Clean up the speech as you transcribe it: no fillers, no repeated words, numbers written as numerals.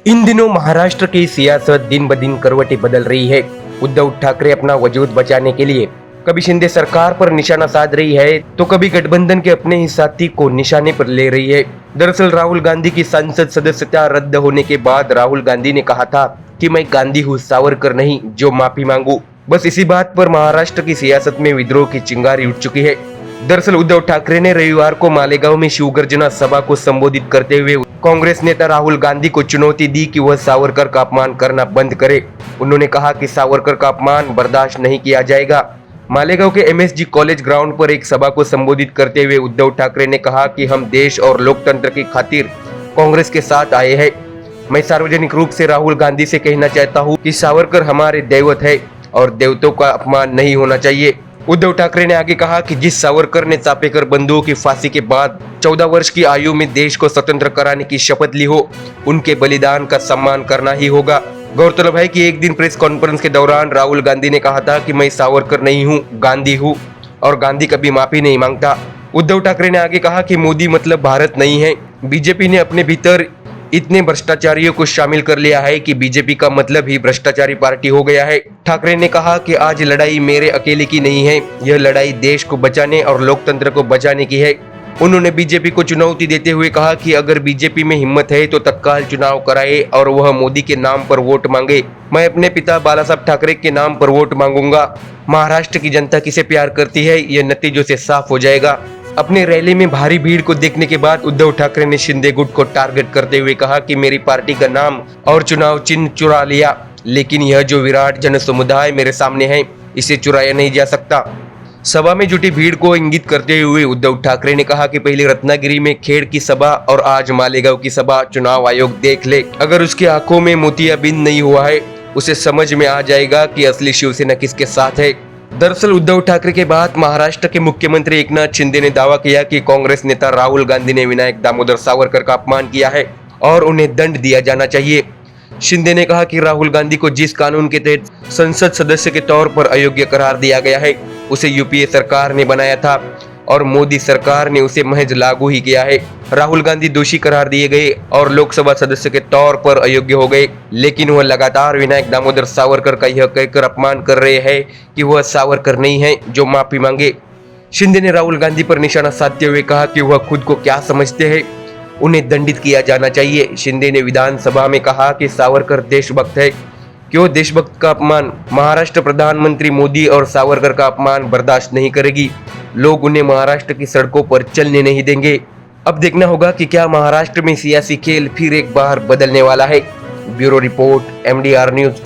इन दिनों महाराष्ट्र की सियासत दिन ब दिन करवटें बदल रही है। उद्धव ठाकरे अपना वजूद बचाने के लिए कभी शिंदे सरकार पर निशाना साध रही है तो कभी गठबंधन के अपने ही साथी को निशाने पर ले रही है। दरअसल राहुल गांधी की संसद सदस्यता रद्द होने के बाद राहुल गांधी ने कहा था कि मैं गांधी हूँ, सावरकर नहीं जो माफी मांगू। बस इसी बात पर महाराष्ट्र की सियासत में विद्रोह की चिंगारी उठ चुकी है। दरअसल उद्धव ठाकरे ने रविवार को मालेगांव में शिवगर्जना सभा को संबोधित करते हुए कांग्रेस नेता राहुल गांधी को चुनौती दी कि वह सावरकर का अपमान करना बंद करे। उन्होंने कहा कि सावरकर का अपमान बर्दाश्त नहीं किया जाएगा। मालेगांव के एमएसजी कॉलेज ग्राउंड पर एक सभा को संबोधित करते हुए उद्धव ठाकरे ने कहा कि हम देश और लोकतंत्र की खातिर कांग्रेस के साथ आए हैं। मैं सार्वजनिक रूप से राहुल गांधी से कहना चाहता हूं कि सावरकर हमारे दैवत है और देवतों का अपमान नहीं होना चाहिए। उद्धव ठाकरे ने आगे कहा कि जिस सावरकर ने चापेकर बंधुओं की फांसी के बाद 14 वर्ष की आयु में देश को स्वतंत्र कराने की शपथ ली हो, उनके बलिदान का सम्मान करना ही होगा। गौरतलब है कि एक दिन प्रेस कॉन्फ्रेंस के दौरान राहुल गांधी ने कहा था कि मैं सावरकर नहीं हूं, गांधी हूं और गांधी कभी माफी नहीं मांगता। उद्धव ठाकरे ने आगे कहा कि मोदी मतलब भारत नहीं है। बीजेपी ने अपने भीतर इतने भ्रष्टाचारियों को शामिल कर लिया है कि बीजेपी का मतलब ही भ्रष्टाचारी पार्टी हो गया है। ठाकरे ने कहा कि आज लड़ाई मेरे अकेले की नहीं है, यह लड़ाई देश को बचाने और लोकतंत्र को बचाने की है। उन्होंने बीजेपी को चुनौती देते हुए कहा कि अगर बीजेपी में हिम्मत है तो तत्काल चुनाव कराए और वह मोदी के नाम पर वोट मांगे। मैं अपने पिता बाला साहब ठाकरे के नाम पर वोट मांगूंगा। महाराष्ट्र की जनता किसे प्यार करती है यह नतीजों से साफ हो जाएगा। अपने रैली में भारी भीड़ को देखने के बाद उद्धव ठाकरे ने शिंदे गुट को टारगेट करते हुए कहा कि मेरी पार्टी का नाम और चुनाव चिन्ह चुरा लिया, लेकिन यह जो विराट जन समुदाय मेरे सामने है इसे चुराया नहीं जा सकता। सभा में जुटी भीड़ को इंगित करते हुए उद्धव ठाकरे ने कहा कि पहले रत्नागिरी में खेड़ की सभा और आज मालेगांव की सभा चुनाव आयोग देख ले। अगर उसकी आंखों में मोतियाबिंद नहीं हुआ है उसे समझ में आ जाएगा कि असली शिवसेना किसके साथ है। दरअसल उद्धव ठाकरे के बाद महाराष्ट्र के मुख्यमंत्री एकनाथ शिंदे ने दावा किया कि कांग्रेस नेता राहुल गांधी ने विनायक दामोदर सावरकर का अपमान किया है और उन्हें दंड दिया जाना चाहिए। शिंदे ने कहा कि राहुल गांधी को जिस कानून के तहत संसद सदस्य के तौर पर अयोग्य करार दिया गया है उसे यूपीए सरकार ने बनाया था और मोदी सरकार ने उसे महज लागू ही किया है। राहुल गांधी दोषी करार दिए गए और लोकसभा सदस्य के तौर पर अयोग्य हो गए, लेकिन वह लगातार विनायक दामोदर सावरकर का यह कहकर अपमान कर रहे हैं कि वह सावरकर नहीं है जो माफी मांगे। शिंदे ने राहुल गांधी पर निशाना साधते हुए कहा कि वह खुद को क्या समझते हैं, उन्हें दंडित किया जाना चाहिए। शिंदे ने विधानसभा में कहा कि सावरकर देशभक्त है, क्यों देशभक्त का अपमान महाराष्ट्र प्रधानमंत्री मोदी और सावरकर का अपमान बर्दाश्त नहीं करेगी। लोग उन्हें महाराष्ट्र की सड़कों पर चलने नहीं देंगे। अब देखना होगा कि क्या महाराष्ट्र में सियासी खेल फिर एक बार बदलने वाला है। Bureau report, MDR news.